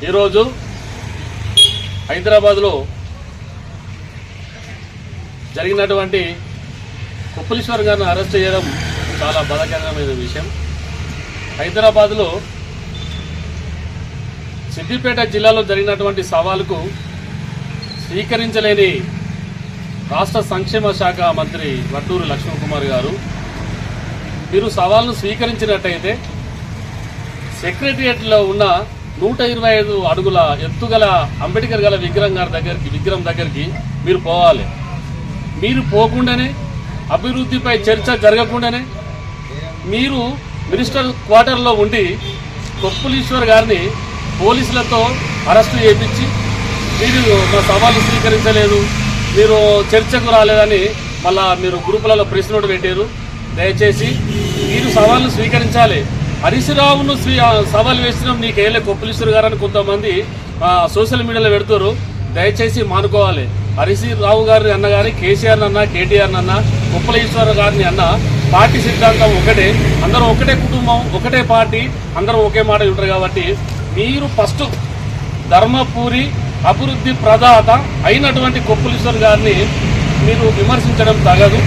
ఈరోజు హైదరాబాద్లో జరిగినటువంటి కొప్పులీశ్వర్ గారిని అరెస్ట్ చేయడం చాలా బాధాకరమైన విషయం. హైదరాబాద్లో సిద్దిపేట జిల్లాలో జరిగినటువంటి సవాలుకు స్వీకరించలేని రాష్ట్ర సంక్షేమ శాఖ మంత్రి వట్టూరి లక్ష్మణ్ కుమార్ గారు, మీరు సవాల్ను స్వీకరించినట్టయితే సెక్రటరియట్లో ఉన్న 125 అడుగుల ఎత్తుగల అంబేద్కర్ గల విగ్రహం దగ్గరికి మీరు పోవాలి. మీరు పోకుండానే, అభివృద్ధిపై చర్చ జరగకుండానే మీరు మినిస్టర్ క్వార్టర్లో ఉండి కొప్పులీశ్వర్ గారిని పోలీసులతో అరెస్టు చేయించి మీరు మా సవాలు స్వీకరించలేదు, మీరు చర్చకు రాలేదని మళ్ళా మీరు గ్రూపులలో ప్రెస్ నోట్ పెట్టారు. దయచేసి మీరు సవాళ్ళు స్వీకరించాలి. హరీశ్రావును సవాల్ వేసినాం నీకేలే కొప్పులీశ్వర్ గారని కొంతమంది సోషల్ మీడియాలో పెడుతారు. దయచేసి మానుకోవాలి. హరీశ్రావు గారిని అన్న కానీ, కేసీఆర్ అన్న, కేటీఆర్ అన్న, కొప్పులీశ్వర్ గారిని అన్న, పార్టీ సిద్ధాంతం ఒకటే, అందరం ఒకటే కుటుంబం, ఒకటే పార్టీ, అందరం ఒకే మాట ఉంటారు. కాబట్టి మీరు ఫస్ట్ ధర్మపురి అభివృద్ధి ప్రదాత అయినటువంటి కొప్పులీశ్వర్ గారిని మీరు విమర్శించడం తగదు.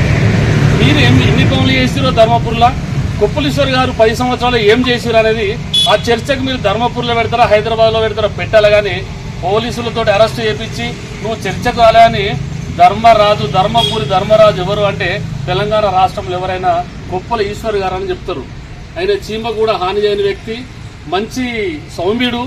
మీరు ఎన్ని పనులు చేసిరో ధర్మపురిలో, కొప్పులీశ్వర్ గారు 10 సంవత్సరాలు ఏం చేసిరు అనేది ఆ చర్చకు మీరు ధర్మపురిలో పెడతారా, హైదరాబాద్లో పెడతారా పెట్టాలి. కానీ పోలీసులతో అరెస్ట్ చేయించి నువ్వు చర్చకు రాలని ధర్మపురి ధర్మరాజు ఎవరు అంటే తెలంగాణ రాష్ట్రంలో ఎవరైనా కొప్పుల ఈశ్వర్ గారు అని చెప్తారు. ఆయన చీమ కూడా హాని చేయని వ్యక్తి, మంచి సౌమ్యుడు,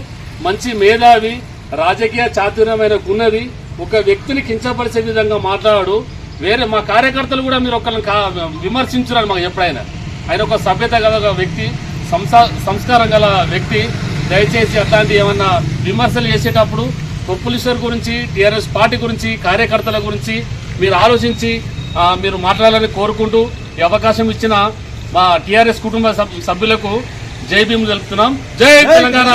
మంచి మేధావి, రాజకీయ చాతుర్యమైన ఉన్నది. ఒక వ్యక్తిని కించపరిచే విధంగా మాట్లాడు. వేరే మా కార్యకర్తలు కూడా మీరు ఒకరిని విమర్శించున్నారు మాకు ఎప్పుడైనా. ఆయన ఒక సభ్యత గల వ్యక్తి, సంస్కారం గల వ్యక్తి. దయచేసి అట్లాంటి ఏమన్నా విమర్శలు చేసేటప్పుడు కొప్పులీశ్వర్ గురించి, టీఆర్ఎస్ పార్టీ గురించి, కార్యకర్తల గురించి మీరు ఆలోచించి మీరు మాట్లాడాలని కోరుకుంటూ ఈ అవకాశం ఇచ్చిన మా టీఆర్ఎస్ కుటుంబ సభ్యులకు జై భీమ్ తెలుపుతున్నాం. జై తెలంగాణ.